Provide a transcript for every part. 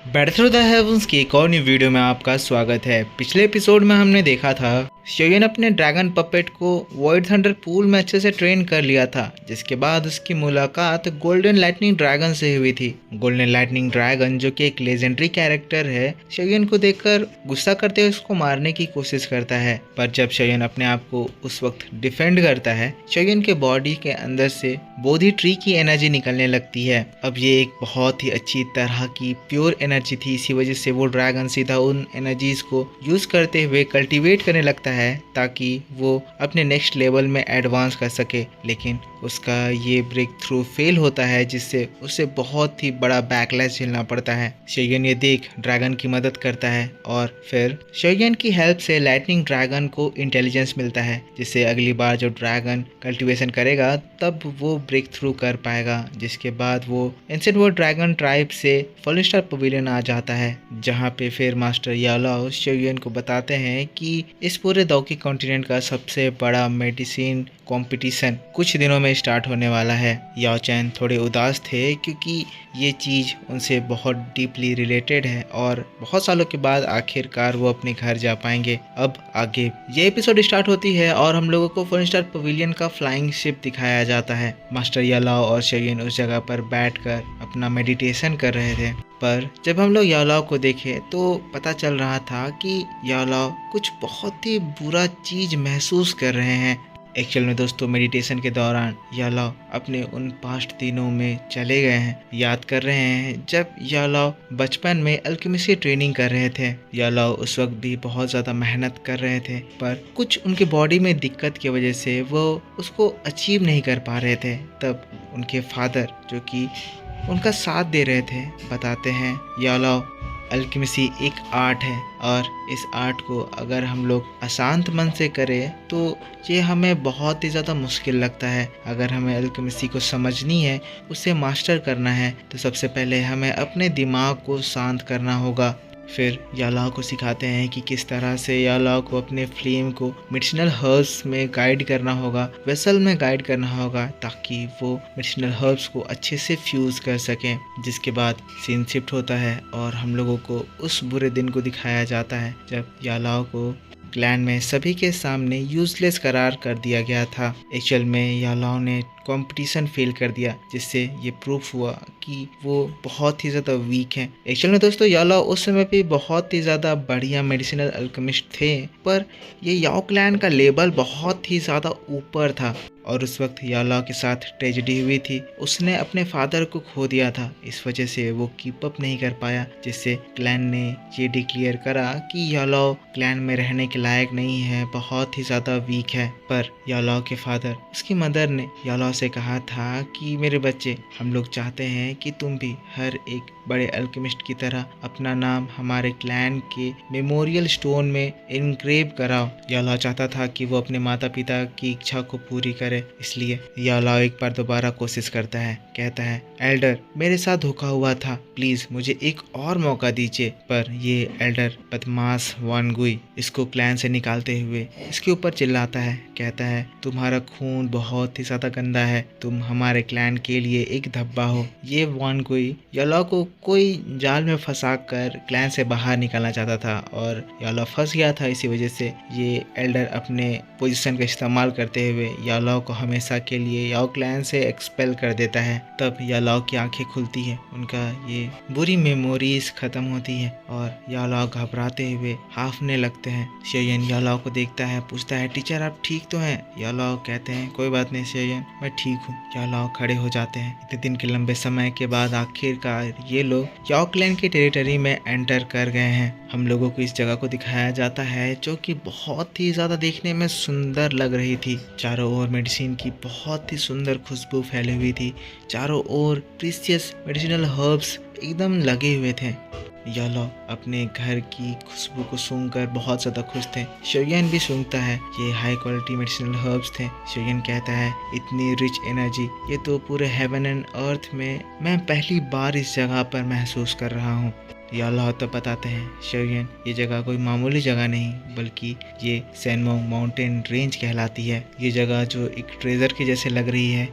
Batter through the heavens की एक और न्यू वीडियो में आपका स्वागत है। पिछले एपिसोड में हमने देखा था शोयन अपने ड्रैगन पपेट को वॉइड थंडर पूल में अच्छे से ट्रेन कर लिया था, जिसके बाद उसकी मुलाकात गोल्डन लाइटनिंग ड्रैगन से हुई थी। गोल्डन लाइटनिंग ड्रैगन जो कि एक लेजेंडरी कैरेक्टर है, शोयन को देखकर गुस्सा करते हुए उसको मारने की कोशिश करता है, पर जब शोयन अपने आप को उस वक्त डिफेंड करता है, शोयन के बॉडी के अंदर से बोधी ट्री की एनर्जी निकलने लगती है। अब ये एक बहुत ही अच्छी तरह की प्योर एनर्जी थी, इसी वजह से वो ड्रैगन सीधा उन एनर्जीज को यूज करते हुए कल्टीवेट करने लगता है ताकि वो अपने नेक्स्ट लेवल में एडवांस कर सके। लेकिन उसका ये ब्रेक थ्रू फेल होता है, जिससे उसे बहुत ही बड़ा बैकलैश झेलना पड़ता है। शोयन ये देख ड्रैगन की मदद करता है और फिर शोयन की हेल्प से लाइटनिंग ड्रैगन को इंटेलिजेंस मिलता है, जिससे अगली बार जो ड्रैगन कल्टीवेशन करेगा तब वो ब्रेक थ्रू कर पाएगा। जिसके बाद वो इंस्टेंट वो ड्रैगन ट्राइब से फॉलन स्टार पवेलियन आ जाता है, जहाँ पे फिर मास्टर यालाओ शोयन को बताते हैं कि इस पूरे दौकी कॉन्टिनेंट का सबसे बड़ा मेडिसिन कंपटीशन कुछ दिनों में स्टार्ट होने वाला है। याओ चैन थोड़े उदास थे क्योंकि ये चीज़ उनसे बहुत डीपली रिलेटेड है और बहुत सालों के बाद आखिरकार वो अपने घर जा पाएंगे। अब आगे ये एपिसोड स्टार्ट होती है और हम लोगों को फॉलन स्टार पवेलियन का फ्लाइंग शिप दिखाया जाता है। मास्टर यालाओ और शोयन उस जगह पर बैठकर अपना मेडिटेशन कर रहे थे, पर जब हम लोग यालाओ को देखे तो पता चल रहा था कि यालाओ कुछ बहुत ही बुरा चीज़ महसूस कर रहे हैं। एक्चुअल में दोस्तों, मेडिटेशन के दौरान यालाओ अपने उन पास्ट दिनों में चले गए हैं, याद कर रहे हैं जब यालाओ बचपन में अल्केमिस्ट्री ट्रेनिंग कर रहे थे। यालाओ उस वक्त भी बहुत ज़्यादा मेहनत कर रहे थे, पर कुछ उनके बॉडी में दिक्कत की वजह से वो उसको अचीव नहीं कर पा रहे थे। तब उनके फादर, जो कि उनका साथ दे रहे थे, बताते हैं यालाओ अल्केमिस्ट्री एक आर्ट है और इस आर्ट को अगर हम लोग अशांत मन से करें तो ये हमें बहुत ही ज़्यादा मुश्किल लगता है। अगर हमें अल्केमिस्ट्री को समझनी है, उसे मास्टर करना है, तो सबसे पहले हमें अपने दिमाग को शांत करना होगा। फिर यालाओ को सिखाते हैं कि किस तरह से यालाओ को अपने फ्लेम को मेडिसिनल हर्ब्स में गाइड करना होगा, वेसल में गाइड करना होगा, ताकि वो मेडिसिनल हर्ब्स को अच्छे से फ्यूज़ कर सकें। जिसके बाद सीन शिफ्ट होता है और हम लोगों को उस बुरे दिन को दिखाया जाता है जब यालाओ को क्लैन में सभी के सामने यूजलेस करार कर दिया गया था। एक्चुअल में यालाओ ने कंपटीशन फेल कर दिया, जिससे ये प्रूफ हुआ कि वो बहुत ही ज़्यादा वीक हैं। एक्चुअल में दोस्तों, यालाओ उस समय पे बहुत ही ज़्यादा बढ़िया मेडिसिनल अल्केमिस्ट थे, पर ये याओ क्लैन का लेवल बहुत ही ज़्यादा ऊपर था और उस वक्त यालाओ के साथ ट्रेजेडी हुई थी। उसने अपने फादर को खो दिया था, इस वजह से वो कीप अप नहीं कर पाया, जिससे क्लैन ने ये डिक्लेयर करा कि यालाओ क्लैन में रहने के लायक नहीं है, बहुत ही ज़्यादा वीक है। पर यालाओ के फादर, उसकी मदर ने यालाओ से कहा था कि मेरे बच्चे, हम लोग चाहते हैं कि तुम भी हर एक बड़े अल्केमिस्ट की तरह अपना नाम हमारे क्लैन के मेमोरियल स्टोन में इनग्रेव कराओ। यालाओ चाहता था कि वो अपने माता पिता की इच्छा को पूरी करे, इसलिए यालाओ एक बार दोबारा कोशिश करता है। कहता है, एल्डर मेरे साथ धोखा हुआ था, प्लीज मुझे एक और मौका दीजिए। पर ये एल्डर बदमाश वान गुई इसको क्लैन से निकालते हुए इसके ऊपर चिल्लाता है। कहता है, तुम्हारा खून बहुत ही ज्यादा गंदा है, तुम हमारे क्लैन के लिए एक धब्बा हो। ये वान गुई यालाओ को कोई जाल में फंसा कर क्लैन से बाहर निकालना चाहता था और यालाओ फंस गया था। इसी वजह से ये एल्डर अपने पोजीशन का इस्तेमाल करते हुए यालाओ को हमेशा के लिए याओ क्लैन से एक्सपेल कर देता है। तब यालाओ की आंखें खुलती है, उनका ये बुरी मेमोरीज खत्म होती है और यालाओ घबराते हुए हाफने लगते हैं। शोयन यालाओ को देखता है, पूछता है, टीचर आप ठीक तो हैं? यालाओ कहते हैं, कोई बात नहीं शोयन, मैं ठीक हूँ। यालाओ खड़े हो जाते हैं। इतने दिन के लंबे समय के बाद आखिरकार ये लोग याओ क्लैन की टेरिटरी में एंटर कर गए हैं। हम लोगों को इस जगह को दिखाया जाता है जो कि बहुत ही ज़्यादा देखने में सुंदर लग रही थी। चारों ओर मेडिसिन की बहुत ही सुंदर खुशबू फैली हुई थी, चारों ओर प्रीशियस मेडिसिनल हर्ब्स एकदम लगे हुए थे। यालाओ अपने घर की खुशबू को सूंघकर बहुत ज़्यादा खुश थे। शोयन भी सूंघता है, ये हाई क्वालिटी मेडिसिनल हर्ब्स थे। शोयन कहता है, इतनी रिच एनर्जी ये तो पूरे हेवन एंड अर्थ में मैं पहली बार इस जगह पर महसूस कर रहा हूँ। यालाओ तो बताते हैं, शोयन ये जगह कोई मामूली जगह नहीं, बल्कि ये सैनमोंग माउंटेन रेंज कहलाती है। ये जगह जो एक ट्रेजर के जैसे लग रही है,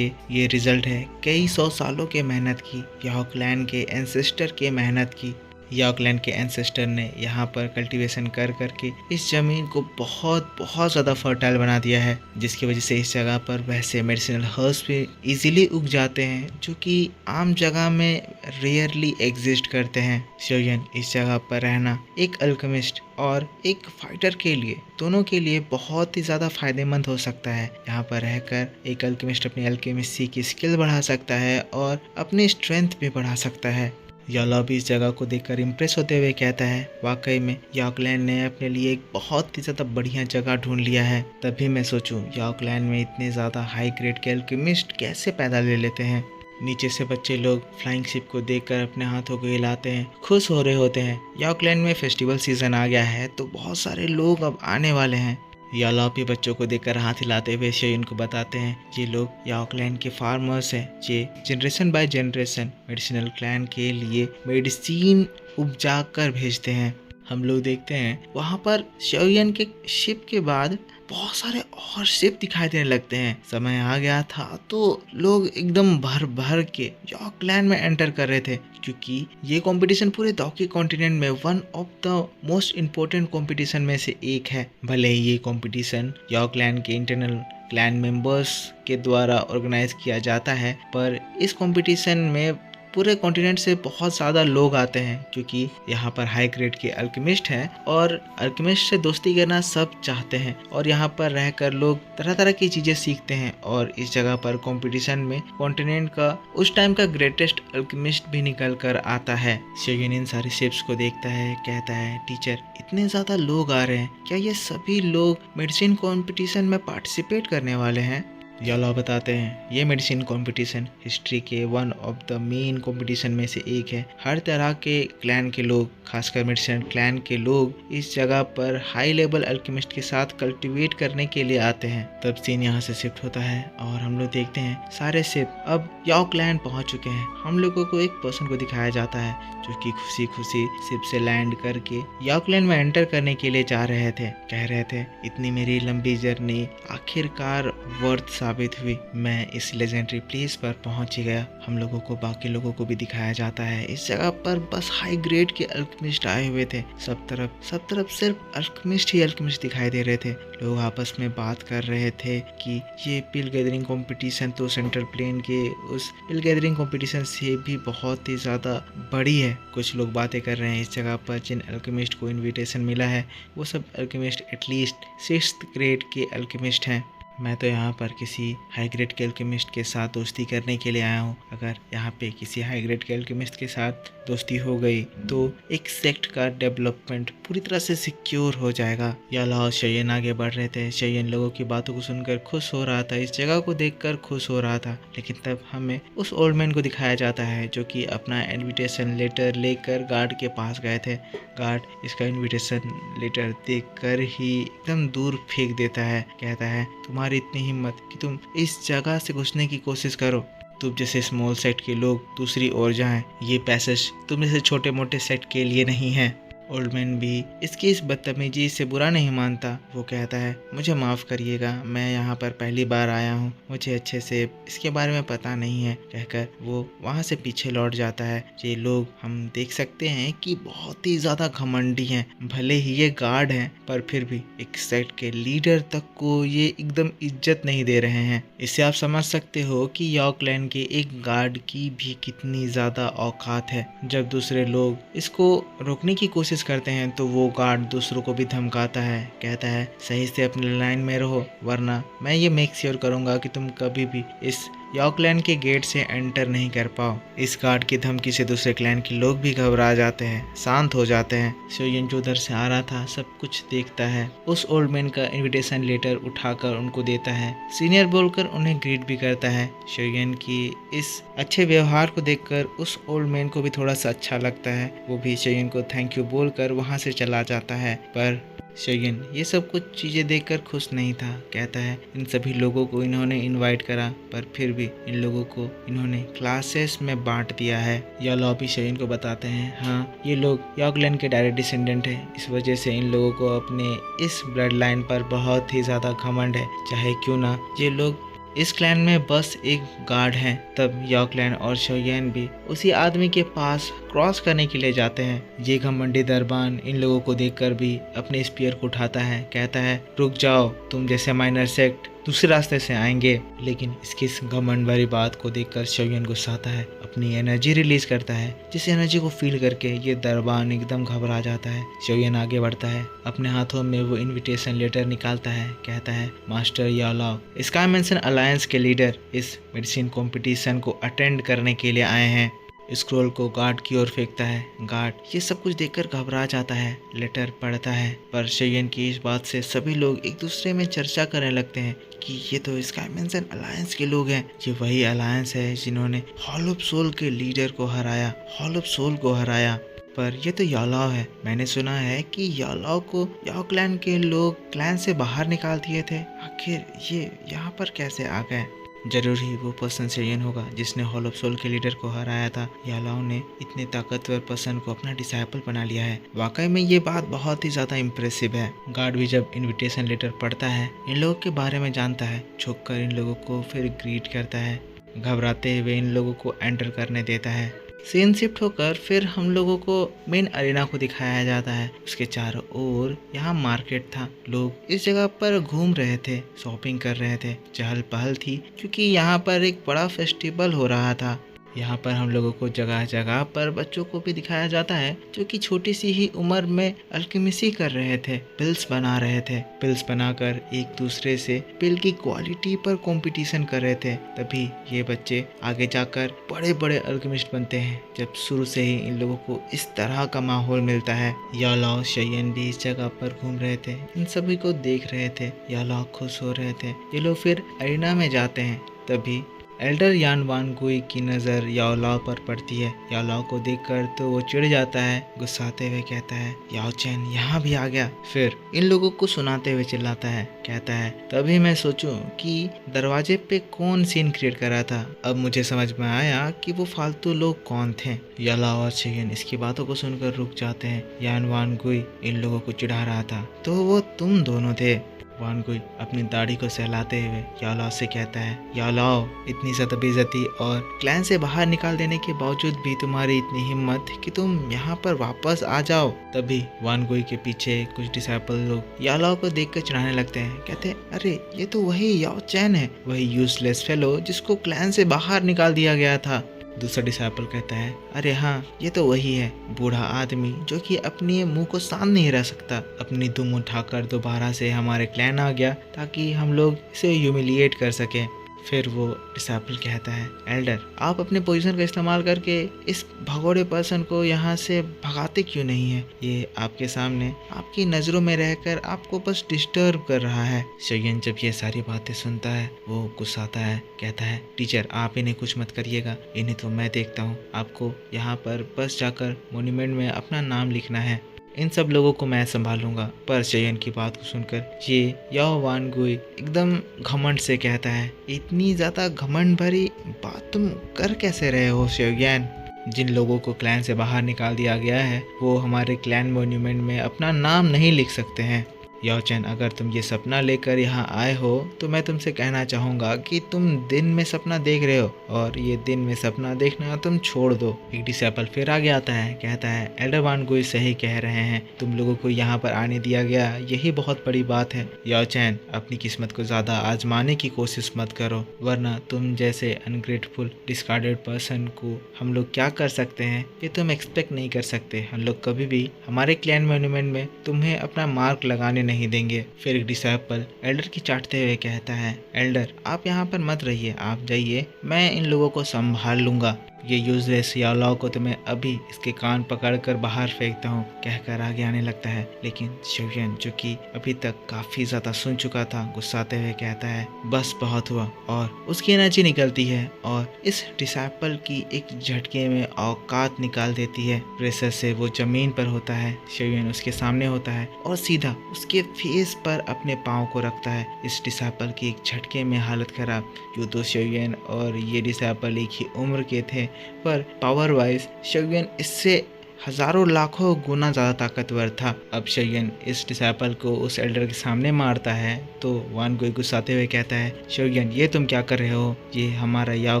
ये रिजल्ट है कई 100 सालों के मेहनत की, याओ क्लैन के एंसेस्टर के मेहनत की। यॉकलैंड के एंसेस्टर ने यहाँ पर कल्टीवेशन कर करके इस ज़मीन को बहुत बहुत ज़्यादा फर्टाइल बना दिया है, जिसकी वजह से इस जगह पर वैसे मेडिसिनल हर्ब्स भी इजीली उग जाते हैं जो कि आम जगह में रेयरली एग्जिस्ट करते हैं। शोयन इस जगह पर रहना एक अल्केमिस्ट और एक फाइटर के लिए, दोनों के लिए बहुत ही ज़्यादा फायदेमंद हो सकता है। यहाँ पर रहकर एक अल्केमिस्ट अपनी अल्केमिस्ट्री की स्किल बढ़ा सकता है और अपनी स्ट्रेंथ भी बढ़ा सकता है। यॉलॉब इस जगह को देखकर इम्प्रेस होते हुए कहता है, वाकई में यॉकलैंड ने अपने लिए एक बहुत ही ज़्यादा बढ़िया जगह ढूंढ लिया है। तभी मैं सोचूं यॉकलैंड में इतने ज़्यादा हाई ग्रेड के अल्केमिस्ट कैसे पैदा ले लेते हैं। नीचे से बच्चे लोग फ्लाइंग शिप को देखकर अपने हाथों को हिलाते हैं, खुश हो रहे होते हैं। यॉकलैंड में फेस्टिवल सीजन आ गया है तो बहुत सारे लोग अब आने वाले हैं। यॉलॉब भी बच्चों को देखकर हाथ हिलाते हुए शोयन को बताते हैं, ये लोग यॉकलैंड के फार्मर्स हैं, ये generation by generation medicinal clan के लिए मेडिसिन उपजा कर भेजते हैं। हम लोग देखते हैं वहाँ पर शोयन के शिप के बाद बहुत सारे और शिप दिखाई देने लगते हैं। समय आ गया था तो लोग एकदम भर भर के यॉकलैंड में एंटर कर रहे थे, क्योंकि ये कंपटीशन पूरे डॉकी कॉन्टिनेंट में one of the most important competition में से एक है। भले ही ये कंपटीशन यॉकलैंड के इंटरनल क्लैन मेंबर्स के द्वारा ऑर्गेनाइज किया जाता है, पर इस कंपटीशन में पूरे कॉन्टिनेंट से बहुत ज़्यादा लोग आते हैं, क्योंकि यहाँ पर हाई ग्रेड के अल्केमिस्ट हैं और अल्केमिस्ट से दोस्ती करना सब चाहते हैं और यहाँ पर रहकर लोग तरह तरह की चीज़ें सीखते हैं। और इस जगह पर कंपटीशन में कॉन्टिनेंट का उस टाइम का ग्रेटेस्ट अल्केमिस्ट भी निकल कर आता है। शोयन इन सारे शिप्स को देखता है, कहता है, टीचर इतने ज़्यादा लोग आ रहे हैं, क्या ये सभी लोग मेडिसिन कॉम्पिटिशन में पार्टिसिपेट करने वाले हैं? यॉलॉब बताते हैं, ये मेडिसिन कंपटीशन हिस्ट्री के one of the main competition में से एक है। हर तरह के क्लैन के लोग, खासकर मेडिसिन क्लैन के लोग इस जगह पर हाई लेवल अल्केमिस्ट के साथ कल्टीवेट करने के लिए आते हैं। तब सीन यहाँ से शिफ्ट होता है और हम लोग देखते हैं सारे शिप अब यॉकलैंड पहुँच चुके हैं। हम लोगों को एक पर्सन को दिखाया जाता है जो कि खुशी खुशी शिप से लैंड करके यॉकलैंड में एंटर करने के लिए जा रहे थे। कह रहे थे, इतनी मेरी लंबी जर्नी आखिरकार वर्थ साबित हुई, मैं इस लेजेंडरी प्लेस पर पहुंच ही गया। हम लोगों को, बाकी लोगों को भी दिखाया जाता है इस जगह पर बस हाई ग्रेड के अल्केमिस्ट आए हुए थे। सब तरफ सिर्फ अल्केमिस्ट ही अल्केमिस्ट दिखाई दे रहे थे। लोग आपस में बात कर रहे थे कि ये पिल गैदरिंग कंपटीशन तो सेंट्रल प्लेन के उस पिल गैदरिंग कंपटीशन से भी बहुत ही ज़्यादा बड़ी है। कुछ लोग बातें कर रहे हैं इस जगह पर जिन अल्केमिस्ट को इनविटेशन मिला है वो सब अल्केमिस्ट एटलीस्ट 6th ग्रेड के अल्केमिस्ट हैं। मैं तो यहाँ पर किसी हाई ग्रेड के अल्केमिस्ट के साथ दोस्ती करने के लिए आया हूँ। अगर यहाँ पे किसी हाई ग्रेड के अल्केमिस्ट के साथ दोस्ती हो गई तो एक सेक्ट का डेवलपमेंट पूरी तरह से सिक्योर हो जाएगा। यॉलॉब शोयन आगे बढ़ रहे थे। शोयन लोगों की बातों को सुनकर खुश हो रहा था, इस जगह को देखकर खुश हो रहा था। लेकिन तब हमें उस ओल्ड मैन को दिखाया जाता है जो कि अपना इनविटेशन लेटर लेकर गार्ड के पास गए थे। गार्ड इसका इनविटेशन लेटर देखकर ही एकदम दूर फेंक देता है। कहता है, तुम्हारी इतनी हिम्मत कि तुम इस जगह से घुसने की कोशिश करो। तुम जैसे स्मॉल सेट के लोग दूसरी ओर जाएं, ये पैसेज तुम जैसे छोटे मोटे सेट के लिए नहीं है। ओल्ड मैन भी इसकी इस बदतमीजी से बुरा नहीं मानता। वो कहता है, मुझे माफ़ करिएगा, मैं यहाँ पर पहली बार आया हूँ, मुझे अच्छे से इसके बारे में पता नहीं है। कहकर वो वहाँ से पीछे लौट जाता है। ये लोग हम देख सकते हैं कि बहुत ही ज़्यादा घमंडी हैं। भले ही ये गार्ड हैं पर फिर भी एक सेट के लीडर तक को ये एकदम इज्जत नहीं दे रहे हैं। इससे आप समझ सकते हो कि यॉकलैंड के एक गार्ड की भी कितनी ज़्यादा औकात है। जब दूसरे लोग इसको रोकने की कोशिश करते हैं तो वो गार्ड दूसरों को भी धमकाता है। कहता है, सही से अपने लाइन में रहो वरना मैं ये मेक श्योर करूंगा कि तुम कभी भी इस यॉकलैंड के गेट से एंटर नहीं कर पाओ। इस गार्ड की धमकी से दूसरे क्लैन के लोग भी घबरा जाते हैं, शांत हो जाते हैं। शोयन जो उधर से आ रहा था सब कुछ देखता है। उस ओल्ड मैन का इनविटेशन लेटर उठाकर उनको देता है। सीनियर बोलकर उन्हें ग्रीट भी करता है। शोयन की इस अच्छे व्यवहार को देखकर उस ओल्ड मैन को भी थोड़ा सा अच्छा लगता है। वो भी शोयन को थैंक यू बोलकर वहाँ से चला जाता है। पर शोयन ये सब कुछ चीज़ें देखकर खुश नहीं था। कहता है, इन सभी लोगों को इन्होंने इनवाइट करा पर फिर भी इन लोगों को इन्होंने क्लासेस में बांट दिया है। यॉलॉब भी शोयन को बताते हैं, हाँ ये लोग यॉकलैंड के डायरेक्ट डिसेंडेंट हैं, इस वजह से इन लोगों को अपने इस ब्लड लाइन पर बहुत ही ज़्यादा घमंड है। चाहे क्यों ना ये लोग इस क्लैन में बस एक गार्ड है। तब याओ क्लैन और शोयेन भी उसी आदमी के पास क्रॉस करने के लिए जाते हैं। ये घमंडी दरबान इन लोगों को देखकर भी अपने स्पीयर को उठाता है, कहता है रुक जाओ, तुम जैसे माइनर सेक्ट दूसरे रास्ते से आएंगे। लेकिन इसकी इस घमंड भरी बात को देखकर शोयेन गुस्साता है, अपनी एनर्जी रिलीज करता है, जिस एनर्जी को फील करके ये दरबान एकदम घबरा जाता है। शोयेन आगे बढ़ता है, अपने हाथों में वो इनविटेशन लेटर निकालता है, कहता है मास्टर याओ लाओ, स्काई मेंशन अलायंस के लीडर इस मेडिसिन कंपटीशन को अटेंड करने के लिए आए हैं। स्क्रोल को गार्ड की ओर फेंकता है। गार्ड ये सब कुछ देखकर घबरा जाता है, लेटर पढ़ता है। पर शोयेन की इस बात से सभी लोग एक दूसरे में चर्चा करने लगते हैं कि ये तो स्काई मेंशन अलायंस के लोग हैं। ये वही अलायंस है जिन्होंने हॉल ऑफ सोल के लीडर को हराया, हॉल ऑफ सोल को हराया। पर ये तो याओ लाओ है। मैंने सुना है कि याओ लाओ को याओ क्लैन के लोग क्लैन से बाहर निकाल दिए थे। आखिर ये यहाँ पर कैसे आ गए? जरूर ही वो पर्सन शोयेन होगा जिसने हॉल ऑफ सोल के लीडर को हराया था। याओ लाओ ने इतने ताकतवर पर्सन को अपना डिसाइपल बना लिया है। वाकई में ये बात बहुत ही ज्यादा इम्प्रेसिव है। गार्ड भी जब इनविटेशन लेटर पढ़ता है, इन लोगों के बारे में जानता है, झुक कर इन लोगों को फिर ग्रीट करता है, घबराते हुए इन लोगों को एंटर करने देता है। सीन शिफ्ट होकर फिर हम लोगों को मेन अरेना को दिखाया जाता है। उसके चारों ओर यहाँ मार्केट था, लोग इस जगह पर घूम रहे थे, शॉपिंग कर रहे थे, चहल पहल थी क्योंकि यहाँ पर एक बड़ा फेस्टिवल हो रहा था। यहाँ पर हम लोगों को जगह जगह पर बच्चों को भी दिखाया जाता है जो कि छोटी सी ही उम्र में अल्केमिसी कर रहे थे, पिल्स बना रहे थे। पिल्स बनाकर एक दूसरे से पिल की क्वालिटी पर कंपटीशन कर रहे थे। तभी ये बच्चे आगे जाकर बड़े बड़े अल्केमिस्ट बनते हैं, जब शुरू से ही इन लोगों को इस तरह का माहौल मिलता है। याओ लाओ शोयेन भी इस जगह पर घूम रहे थे, इन सभी को देख रहे थे। याओ लाओ खुश हो रहे थे। ये लोग फिर अरेना में जाते हैं। तभी एल्डर यान वानगुई की नज़र याओ लाओ पर पड़ती है। याओ लाओ को देखकर तो वो चिढ़ जाता है, गुस्साते हुए कहता है याओ चैन यहाँ भी आ गया। फिर इन लोगों को सुनाते हुए चिल्लाता है, कहता है तभी मैं सोचूं कि दरवाजे पे कौन सीन क्रिएट कर रहा था। अब मुझे समझ में आया कि वो फालतू लोग कौन थे। याओ लाओ और शोयेन इसकी बातों को सुनकर रुक जाते हैं। यान वानगुई इन लोगों को चिढ़ा रहा था, तो वो तुम दोनों थे। वानगुई अपनी दाढ़ी को सहलाते हुए याओ लाओ से कहता है याओ लाओ, इतनी ज्यादा बेइज्जती और क्लैन से बाहर निकाल देने के बावजूद भी तुम्हारी इतनी हिम्मत कि तुम यहाँ पर वापस आ जाओ। तभी वानगुई के पीछे कुछ डिसाइपल लोग याओ लाओ को देखकर चिढ़ाने लगते हैं, कहते हैं अरे ये तो वही याओ चैन है, वही यूजलेस फेलो जिसको क्लैन से बाहर निकाल दिया गया था। दूसरा डिसाइपल कहता है अरे हाँ ये तो वही है, बूढ़ा आदमी जो कि अपने मुंह को सान नहीं रह सकता, अपनी दुम उठाकर दोबारा से हमारे क्लैन आ गया ताकि हम लोग इसे ह्यूमिलिएट कर सकें। फिर वो डिसाइपल कहता है एल्डर, आप अपने पोजीशन का इस्तेमाल करके इस भगोड़े पर्सन को यहाँ से भगाते क्यों नहीं है? ये आपके सामने आपकी नज़रों में रहकर आपको बस डिस्टर्ब कर रहा है। शोयेन जब ये सारी बातें सुनता है वो गुस्साता है, कहता है टीचर आप इन्हें कुछ मत करिएगा, इन्हें तो मैं देखता हूँ। आपको यहाँ पर बस जाकर मोन्यूमेंट में अपना नाम लिखना है, इन सब लोगों को मैं संभालूंगा। पर शोयेन की बात को सुनकर ये याओ वानगुई एकदम घमंड से कहता है इतनी ज़्यादा घमंड भरी बात तुम कर कैसे रहे हो शोयेन? जिन लोगों को क्लैन से बाहर निकाल दिया गया है वो हमारे क्लैन मोन्यूमेंट में अपना नाम नहीं लिख सकते हैं। याओ चैन, अगर तुम ये सपना लेकर यहाँ आए हो तो मैं तुमसे कहना चाहूँगा कि तुम दिन में सपना देख रहे हो और ये दिन में सपना देखना तुम छोड़ दो। एक डिसाइपल फिर आगे आता है, कहता है एल्डर वानगुई सही कह रहे हैं, तुम लोगों को यहाँ पर आने दिया गया यही बहुत बड़ी बात है। याओ चैन, अपनी किस्मत को ज़्यादा आजमाने की कोशिश मत करो, वरना तुम जैसे अनग्रेटफुल डिस्कार्डेड पर्सन को हम लोग क्या कर सकते हैं ये तुम एक्सपेक्ट नहीं कर सकते। हम लोग कभी भी हमारे क्लैन मोन्यूमेंट में तुम्हें अपना मार्क लगाने नहीं देंगे। फिर एक डिसाइपल एल्डर की चाटते हुए कहता है एल्डर आप यहाँ पर मत रहिए, आप जाइए, मैं इन लोगों को संभाल लूंगा। ये यूजलेस याओ लाओ को तो मैं अभी इसके कान पकड़कर बाहर फेंकता हूँ, कहकर आगे आने लगता है। लेकिन शोयेन जो कि अभी तक काफी ज्यादा सुन चुका था गुस्साते हुए कहता है बस बहुत हुआ, और उसकी एनर्जी निकलती है और इस डिसाइपल की एक झटके में औकात निकाल देती है। प्रेशर से वो जमीन पर होता है, शोयेन उसके सामने होता है और सीधा उसके फेस पर अपने पाँव को रखता है। इस डिसाइपल की एक झटके में हालत खराब। यूं तो शोयेन और ये डिसाइपल एक ही उम्र के थे, पर पावर वाइज शोयेन इससे हजारों लाखों गुना ज़्यादा ताकतवर था। अब शोयन इस डिसाइपल को उस एल्डर के सामने मारता है तो वान गोई गुस्साते हुए कहता है, शोयन ये तुम क्या कर रहे हो, ये हमारा याओ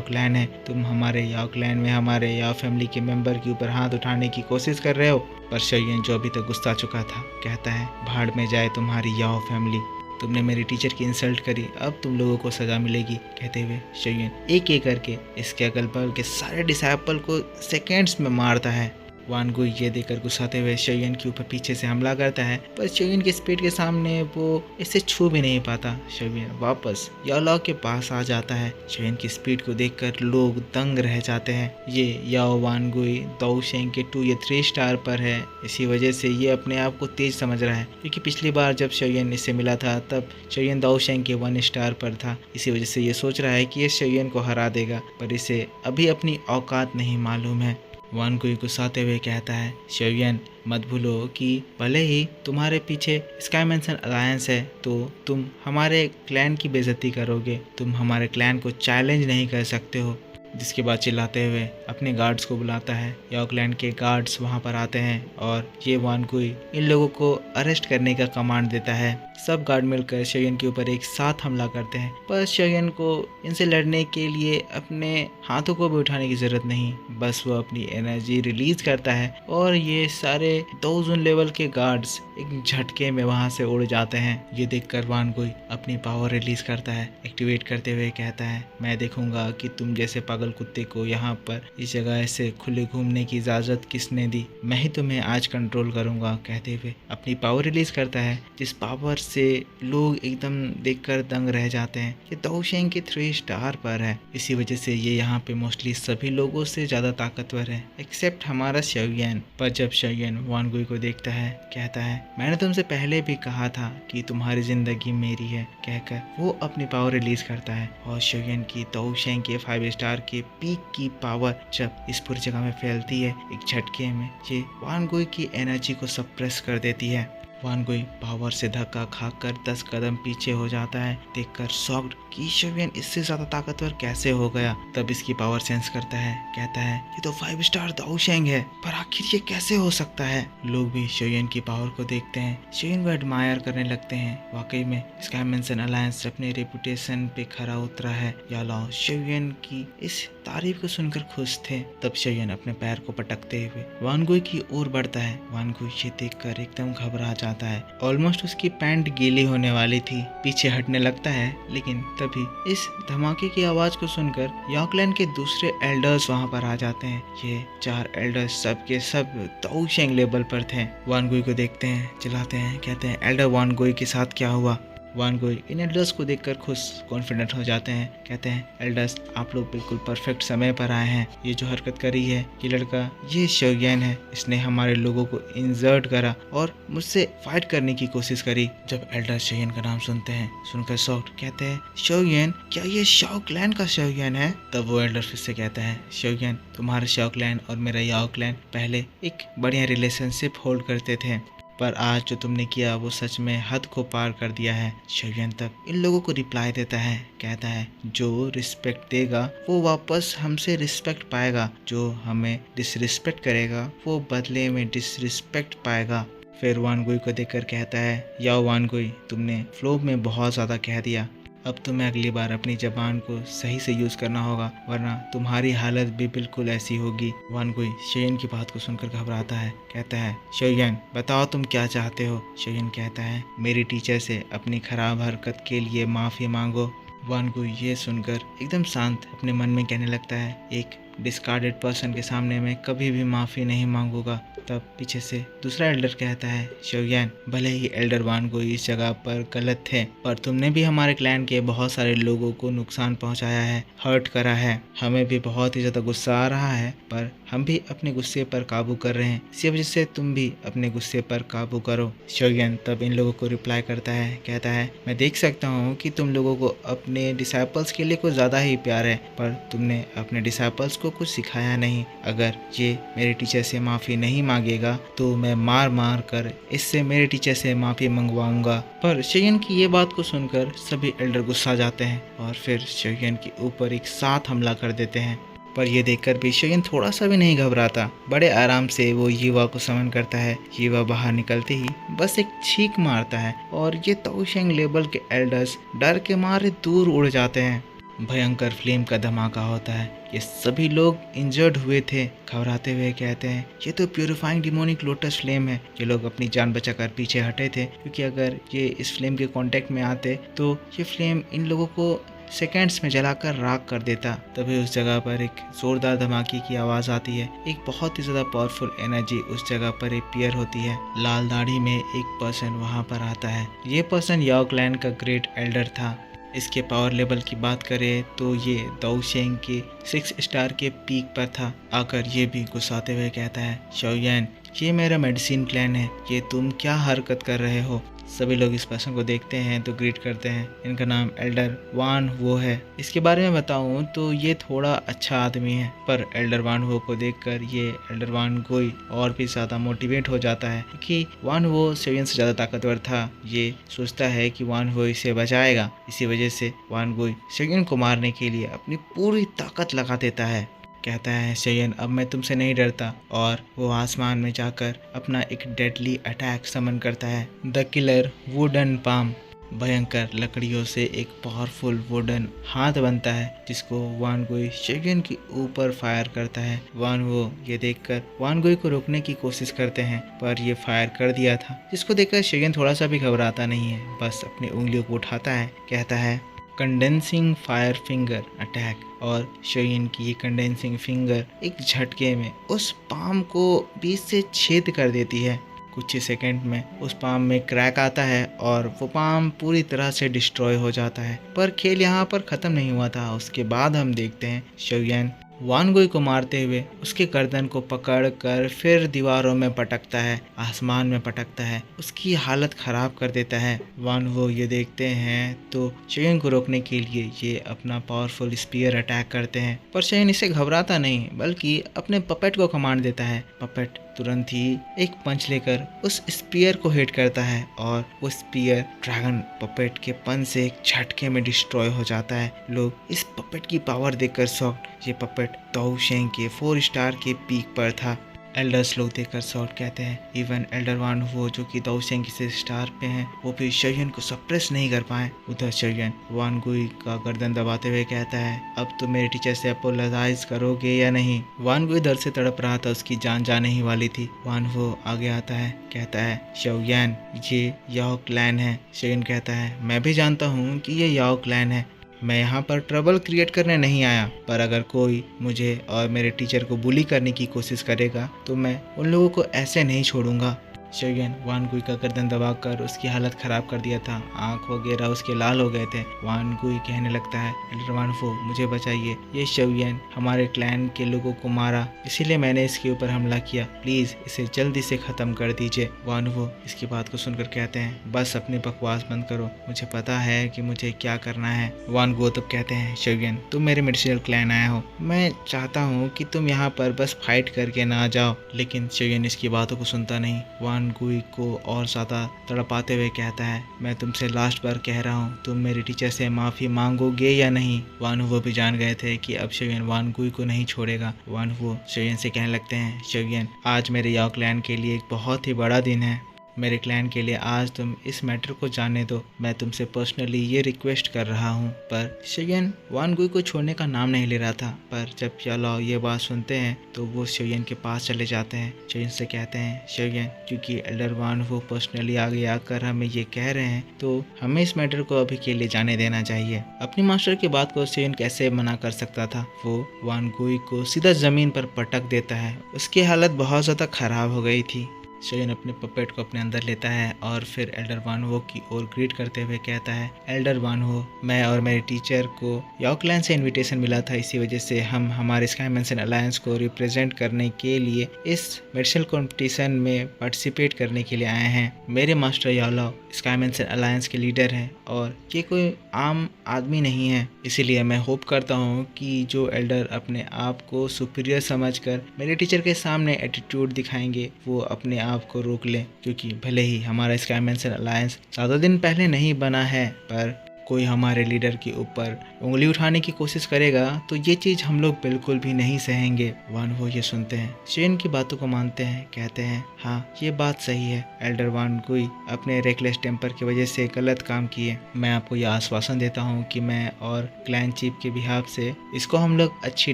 क्लैन है, तुम हमारे याओ क्लैन में हमारे याओ फैमिली के मेंबर के ऊपर हाथ उठाने की कोशिश कर रहे हो। पर शोयन जो अभी तक गुस्सा चुका था कहता है, भाड़ में जाए तुम्हारी याओ फैमिली, तुमने मेरी टीचर की इंसल्ट करी, अब तुम लोगों को सजा मिलेगी। कहते हुए शोयन एक एक करके इसके अगल बगल के सारे डिसाइपल को सेकेंड्स में मारता है। वान गुई ये देखकर गुस्साते हुए शोयन के ऊपर पीछे से हमला करता है, पर शोयन की स्पीड के सामने वो इसे छू भी नहीं पाता। शोयन वापस याओ लॉ के पास आ जाता है। शोयन की स्पीड को देखकर लोग दंग रह जाते हैं। ये याओ वान गुई दाओ शेंग के 2 या 3 स्टार पर है, इसी वजह से ये अपने आप को तेज समझ रहा है, क्योंकि पिछली बार जब शोयन इससे मिला था तब शोयन दाओ शेंग के 1 स्टार पर था। इसी वजह से ये सोच रहा है कि ये शोयन को हरा देगा, पर इसे अभी अपनी औकात नहीं मालूम है। वान गुई गुस्साते हुए कहता है, शोयन मत भूलो कि भले ही तुम्हारे पीछे स्काई मैंसन अलायंस है तो तुम हमारे क्लैन की बेइज्जती करोगे, तुम हमारे क्लैन को चैलेंज नहीं कर सकते हो। जिसके बाद चिल्लाते हुए अपने गार्ड्स को बुलाता है। याओ क्लैन के गार्ड्स वहां पर आते हैं और ये वान गुई इन लोगों को अरेस्ट करने का कमांड देता है। सब गार्ड मिलकर शोयन के ऊपर एक साथ हमला करते हैं, पर शोयन को इनसे लड़ने के लिए अपने हाथों को भी उठाने की जरूरत नहीं, बस वो अपनी एनर्जी रिलीज करता है और ये सारे 2 जून लेवल के गार्ड्स एक झटके में वहां से उड़ जाते हैं। ये देखकर वान गुई अपनी पावर रिलीज करता है, एक्टिवेट करते हुए कहता है, मैं देखूंगा कि तुम जैसे पागल कुत्ते को यहाँ पर इस जगह से खुले घूमने की इजाजत किसने दी, मैं ही तुम्हें आज कंट्रोल करूंगा। कहते हुए अपनी पावर रिलीज करता है, जिस पावर से लोग एकदम देखकर दंग रह जाते हैं। ये दाओ शेंग के 3 स्टार पर है, इसी वजह से ये यहाँ पे मोस्टली सभी लोगों से ज्यादा ताकतवर है एक्सेप्ट हमारा शोयन। पर जब शोयन वान गुई को देखता है कहता है, मैंने तुमसे पहले भी कहा था कि तुम्हारी जिंदगी मेरी है। कहकर वो अपनी पावर रिलीज करता है और शोयन की दाओ शेंग के 5 स्टार के पीक की पावर जब इस पूरी जगह में फैलती है, एक झटके में ये वान गुई की एनर्जी को सप्रेस कर देती है। वान गुई पावर से धक्का खाकर 10 कदम पीछे हो जाता है, देखकर शॉक्ड कि शोयन इससे ज्यादा ताकतवर कैसे हो गया। तब इसकी पावर सेंस करता है, कहता है, ये तो 5 स्टार दाओ शेंग है, पर आखिर ये कैसे हो सकता है। लोग भी शोयन की पावर को देखते हैं, शोयन को एडमायर करने लगते हैं। वाकई में स्काई मैंसन अलायंस अपने रेपुटेशन पे खरा उतरा है। याओ लॉ शोयन की इस तारीफ को सुनकर खुश थे। तब शोयन अपने पैर को पटकते हुए वान गुई की ओर बढ़ता है। वान गुई ये देखकर एकदम घबरा जाता है, ऑलमोस्ट उसकी पैंट गीली होने वाली थी, पीछे हटने लगता है। लेकिन तभी इस धमाके की आवाज को सुनकर याओ क्लैन के दूसरे एल्डर्स वहां पर आ जाते हैं। ये 4 एल्डर्स सब के सब दाओ शेंग लेवल पर थे। वान गुई को देखते हैं, चिल्लाते हैं, कहते हैं, एल्डर वान गुई के साथ क्या हुआ। वान गुई इन एल्डर्स को देखकर खुश कॉन्फिडेंट हो जाते हैं, कहते हैं, एल्डर्स आप लोग बिल्कुल परफेक्ट समय पर आए हैं। ये जो हरकत करी है ये लड़का ये शोयन है, इसने हमारे लोगों को इंजर्ट करा और मुझसे फाइट करने की कोशिश करी। जब एल्डर शोयन का नाम सुनते हैं, सुनकर शॉक्ड कहते हैं, शोयन क्या ये शाओ क्लैन का शोयन है। तब वो एल्डर फिर से कहता है, शोयन तुम्हारा शाओ क्लैन और मेरा याओ क्लैन पहले एक बढ़िया रिलेशनशिप होल्ड करते थे, पर आज जो तुमने किया वो सच में हद को पार कर दिया है। शोयन तब इन लोगों को रिप्लाई देता है, कहता है, जो रिस्पेक्ट देगा वो वापस हमसे रिस्पेक्ट पाएगा, जो हमें डिसरिस्पेक्ट करेगा वो बदले में डिसरिस्पेक्ट पाएगा। फिर वान गुई को देखकर कहता है, याओ वान गुई तुमने फ्लो में बहुत ज़्यादा कह दिया, अब तुम्हें अगली बार अपनी जबान को सही से यूज करना होगा, वरना तुम्हारी हालत भी बिल्कुल ऐसी होगी। वान गुई शोयन की बात को सुनकर घबराता है, कहता है, शोयन बताओ तुम क्या चाहते हो। शोयन कहता है, मेरी टीचर से अपनी खराब हरकत के लिए माफी मांगो। वान गुई ये सुनकर एकदम शांत अपने मन में कहने लगता है, एक डिस्कार्डेड पर्सन के सामने मैं कभी भी माफ़ी नहीं मांगूंगा। तब पीछे से दूसरा एल्डर कहता है, शोयन भले ही एल्डर वान गुई इस जगह पर गलत थे, पर तुमने भी हमारे क्लैन के बहुत सारे लोगों को नुकसान पहुंचाया है, हर्ट करा है। हमें भी बहुत ही ज़्यादा गुस्सा आ रहा है, पर हम भी अपने गुस्से पर काबू कर रहे हैं, इसी वजह से तुम भी अपने गुस्से पर काबू करो। शोयन तब इन लोगों को रिप्लाई करता है, कहता है, मैं देख सकता हूँ कि तुम लोगों को अपने डिसाइपल्स के लिए कुछ ज़्यादा ही प्यार है, पर तुमने अपने डिसाइपल्स को कुछ सिखाया नहीं। अगर ये मेरे टीचर से माफ़ी नहीं मांगेगा तो मैं मार मार कर इससे मेरे टीचर से माफ़ी मंगवाऊंगा। पर शोयन की ये बात को सुनकर सभी एल्डर गुस्सा जाते हैं और फिर शोयन के ऊपर एक साथ हमला कर देते हैं। पर ये देखकर भी शोयन थोड़ा सा भी नहीं घबराता। बड़े आराम से वो युवा को समन करता है। युवा बाहर निकलते ही बस एक छींक मारता है और ये तोशेंग लेवल के एल्डर्स डर के मारे दूर उड़ जाते हैं। भयंकर फ्लेम का धमाका होता है। ये सभी लोग इंजर्ड हुए थे। घबराते हुए कहते हैं ये तो प्यूरिफाइंग डिमोनिक लोटस फ्लेम है। ये लोग अपनी जान बचाकर पीछे हटे थे, क्योंकि अगर ये इस फ्लेम के कांटेक्ट में आते तो ये फ्लेम इन लोगों को सेकेंड्स में जलाकर राख कर देता। तभी उस जगह पर एक जोरदार धमाके की आवाज़ आती है। एक बहुत ही ज़्यादा पावरफुल एनर्जी उस जगह पर अपीयर होती है। लाल दाढ़ी में एक पर्सन वहाँ पर आता है। ये पर्सन याओ क्लैन का ग्रेट एल्डर था। इसके पावर लेवल की बात करें तो ये दाओशेंग के 6 स्टार के पीक पर था। आकर ये भी गुस्साते हुए कहता है शोयन, ये मेरा मेडिसिन क्लैन है, ये तुम क्या हरकत कर रहे हो। सभी लोग इस पर्सन को देखते हैं तो ग्रीट करते हैं। इनका नाम एल्डर वान वो है। इसके बारे में बताऊं तो ये थोड़ा अच्छा आदमी है, पर एल्डर वान वो को देखकर ये एल्डर वान गोई और भी ज़्यादा मोटिवेट हो जाता है, क्योंकि वान वो शोयन से ज़्यादा ताकतवर था। ये सोचता है कि वान वो इसे बचाएगा। इसी वजह से वान गोई शोयन को मारने के लिए अपनी पूरी ताकत लगा देता है। कहता है शोयन, अब मैं तुमसे नहीं डरता, और वो आसमान में जाकर अपना एक डेडली अटैक समन करता है, द किलर वुडन पाम। भयंकर लकड़ियों से एक पावरफुल वुडन हाथ बनता है, जिसको वान गोई शोयन के ऊपर फायर करता है। वान वो ये देखकर वान गोई को रोकने की कोशिश करते हैं, पर ये फायर कर दिया था, जिसको देखकर शोयन थोड़ा सा भी घबराता नहीं है। बस अपनी उंगलियों को उठाता है, कहता है कंडेंसिंग फायर फिंगर अटैक, और शोयन की ये कंडेंसिंग फिंगर एक झटके में उस पाम को बीच से छेद कर देती है। कुछ ही सेकंड में उस पाम में क्रैक आता है और वो पाम पूरी तरह से डिस्ट्रॉय हो जाता है। पर खेल यहाँ पर ख़त्म नहीं हुआ था। उसके बाद हम देखते हैं शोयन वान गोई को मारते हुए उसके गर्दन को पकड़ कर फिर दीवारों में पटकता है, आसमान में पटकता है, उसकी हालत ख़राब कर देता है। वान वो ये देखते हैं तो शोयन को रोकने के लिए ये अपना पावरफुल स्पीयर अटैक करते हैं, पर शोयन इसे घबराता नहीं बल्कि अपने पपेट को कमांड देता है। पपेट तुरंत ही एक पंच लेकर उस स्पीयर को हिट करता है और वो स्पीयर ड्रैगन पपेट के पंच से एक झटके में डिस्ट्रॉय हो जाता है। लोग इस पपेट की पावर देखकर शॉक्ड। ये पपेट दाओशेंग के 4 स्टार के पीक पर था। एल्डर्स लोग देखकर शॉट कहते हैं। इवन एल्डर वान वो जो कि दाओशेंग के स्टार पे हैं, वो भी शोयन को सप्रेस नहीं कर पाए। उधर शोयन वान गुई का गर्दन दबाते हुए कहता है, अब तो मेरे टीचर से अपोलोजाइज करोगे या नहीं। वान गुई दर्द से तड़प रहा था, उसकी जान जाने ही वाली थी। वान वो आगे आता है, कहता है शोयन ये याओ क्लैन है। शोयन कहता है मैं भी जानता हूँ कि ये याओ क्लैन है, मैं यहाँ पर ट्रबल क्रिएट करने नहीं आया, पर अगर कोई मुझे और मेरे टीचर को बुली करने की कोशिश करेगा तो मैं उन लोगों को ऐसे नहीं छोड़ूंगा। शोयन वान गुई का गर्दन दबाकर उसकी हालत ख़राब कर दिया था, आँख वगैरह उसके लाल हो गए थे। वान गुई कहने लगता है एल्डर वान वो मुझे बचाइए, ये शोयन हमारे क्लैन के लोगों को मारा, इसीलिए मैंने इसके ऊपर हमला किया, प्लीज़ इसे जल्दी से ख़त्म कर दीजिए। वान वो इसकी बात को सुनकर कहते हैं बस अपनी बकवास बंद करो, मुझे पता है कि मुझे क्या करना है। वान गो तब कहते हैं शोयन तुम मेरे मेडिसिनल क्लैन आया हो, मैं चाहता हूँ कि तुम यहाँ पर बस फाइट करके ना जाओ। लेकिन शोयन इसकी बातों को सुनता नहीं। वान गुई को और ज़्यादा तड़पाते हुए कहता है मैं तुमसे लास्ट बार कह रहा हूँ, तुम मेरे टीचर से माफ़ी मांगोगे या नहीं। वान वो भी जान गए थे कि अब शोयन वान गुई को नहीं छोड़ेगा। वान वो शोयन से कहने लगते हैं शोयन आज मेरे याओ क्लैन के लिए एक बहुत ही बड़ा दिन है, मेरे क्लैन के लिए आज तुम इस मैटर को जाने दो, मैं तुमसे पर्सनली ये रिक्वेस्ट कर रहा हूँ। पर शोयन वान गुई को छोड़ने का नाम नहीं ले रहा था, पर जब याओ ये बात सुनते हैं तो वो शोयन के पास चले जाते हैं। शोयन से कहते हैं शोयन क्योंकि एल्डर वान वो पर्सनली आगे आकर हमें ये कह रहे हैं तो हमें इस मैटर को अभी के लिए जाने देना चाहिए। अपनी मास्टर की बात को शोयन कैसे मना कर सकता था। वो वान गुई को सीधा ज़मीन पर पटक देता है, उसकी हालत बहुत ज़्यादा ख़राब हो गई थी। शोयन अपने पपेट को अपने अंदर लेता है और फिर एल्डर वान वो की ओर ग्रीट करते हुए कहता है एल्डर वान वो मैं और मेरे टीचर को याओ क्लैन से इनविटेशन मिला था, इसी वजह से हम हमारे स्काई मेंशन अलायंस को रिप्रेजेंट करने के लिए इस मेडिसिनल कंपटीशन में पार्टिसिपेट करने के लिए आए हैं। मेरे मास्टर याओ स्काई मेंशन अलायंस के लीडर हैं और ये कोई आम आदमी नहीं है, इसीलिए मैं होप करता हूँ कि जो एल्डर अपने आप को सुपीरियर समझकर मेरे टीचर के सामने एटीट्यूड दिखाएंगे वो अपने आप को रोक लें, क्योंकि भले ही हमारा स्काई मेंशन अलायंस ज़्यादा दिन पहले नहीं बना है पर कोई हमारे लीडर के ऊपर उंगली उठाने की कोशिश करेगा तो ये चीज़ हम लोग बिल्कुल भी नहीं सहेंगे। वान वो ये सुनते हैं, शेन की बातों को मानते हैं, कहते हैं हाँ ये बात सही है, एल्डर वान गुई अपने रेकलेस टेम्पर की वजह से गलत काम किए। मैं आपको यह आश्वासन देता हूँ कि मैं और क्लैन चीफ के बिहाफ से इसको हम लोग अच्छी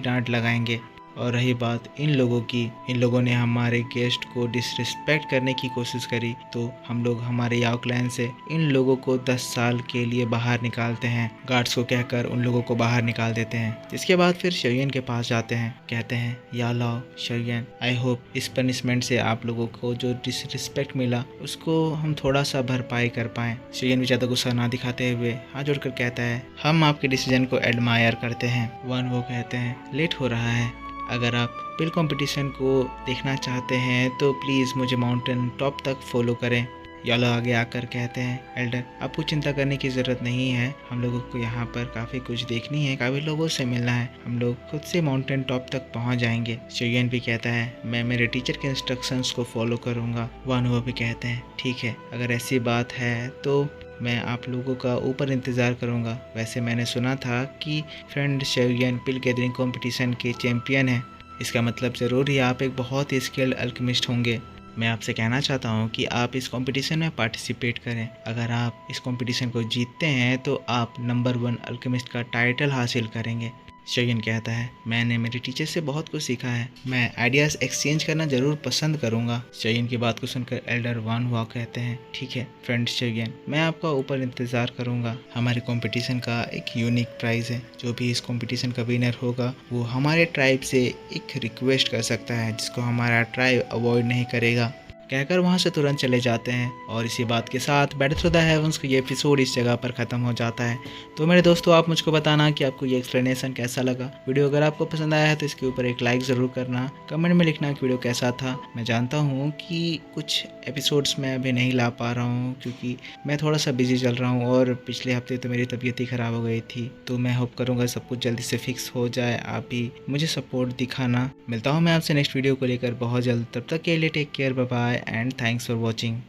डांट लगाएंगे। और रही बात इन लोगों की, इन लोगों ने हमारे गेस्ट को डिसरिस्पेक्ट करने की कोशिश करी तो हम लोग हमारे याओ क्लैन से इन लोगों को 10 साल के लिए बाहर निकालते हैं। गार्ड्स को कहकर उन लोगों को बाहर निकाल देते हैं। जिसके बाद फिर शोयन के पास जाते हैं, कहते हैं या लाओ शोयन, आई होप इस पनिशमेंट से आप लोगों को जो डिसरिस्पेक्ट मिला उसको हम थोड़ा सा भरपाई कर पाएँ। शोयन भी ज़्यादा गुस्सा ना दिखाते हुए हाथ जोड़कर कहता है हम आपके डिसीजन को एडमायर करते हैं। वन वो कहते हैं लेट हो रहा है, अगर आप पिल कंपटीशन को देखना चाहते हैं तो प्लीज़ मुझे माउंटेन टॉप तक फॉलो करें। यालो आगे आकर कहते हैं एल्डर आपको चिंता करने की ज़रूरत नहीं है, हम लोगों को यहाँ पर काफ़ी कुछ देखनी है, काफ़ी लोगों से मिलना है, हम लोग खुद से माउंटेन टॉप तक पहुँच जाएंगे। शोयन भी कहता है मैं मेरे टीचर के इंस्ट्रक्शंस को फॉलो करूँगा। वानुआ भी कहते हैं ठीक है, अगर ऐसी बात है तो मैं आप लोगों का ऊपर इंतज़ार करूंगा। वैसे मैंने सुना था कि फ्रेंड शोयन पिल गैदरिंग कंपटीशन के चैंपियन हैं, इसका मतलब ज़रूर ही आप एक बहुत ही स्किल्ड अल्केमिस्ट होंगे। मैं आपसे कहना चाहता हूं कि आप इस कंपटीशन में पार्टिसिपेट करें। अगर आप इस कंपटीशन को जीतते हैं तो आप नंबर 1 अल्केमिस्ट का टाइटल हासिल करेंगे। शोयन कहता है मैंने मेरे टीचर से बहुत कुछ सीखा है, मैं आइडियाज़ एक्सचेंज करना ज़रूर पसंद करूंगा। शोयन की बात को सुनकर एल्डर वान हुआ कहते हैं ठीक है फ्रेंड शोयन, मैं आपका ऊपर इंतज़ार करूंगा। हमारे कंपटीशन का एक यूनिक प्राइज़ है, जो भी इस कंपटीशन का विनर होगा वो हमारे ट्राइब से एक रिक्वेस्ट कर सकता है जिसको हमारा ट्राइब अवॉइड नहीं करेगा। कहकर वहाँ से तुरंत चले जाते हैं और इसी बात के साथ बैटल थ्रू द हेवंस का ये एपिसोड इस जगह पर ख़त्म हो जाता है। तो मेरे दोस्तों आप मुझको बताना कि आपको ये एक्सप्लेनेशन कैसा लगा। वीडियो अगर आपको पसंद आया है तो इसके ऊपर एक लाइक ज़रूर करना, कमेंट में लिखना कि वीडियो कैसा था। मैं जानता हूँ कि कुछ एपिसोड्स मैं अभी नहीं ला पा रहा हूँ क्योंकि मैं थोड़ा सा बिजी चल रहा हूँ और पिछले हफ्ते तो मेरी तबीयत ही ख़राब हो गई थी। तो मैं होप करूँगा सब कुछ जल्दी से फिक्स हो जाए, आप भी मुझे सपोर्ट दिखाना। मिलता हूँ मैं आपसे नेक्स्ट वीडियो को लेकर बहुत जल्द, तब तक के लिए take care, bye bye and thanks for watching.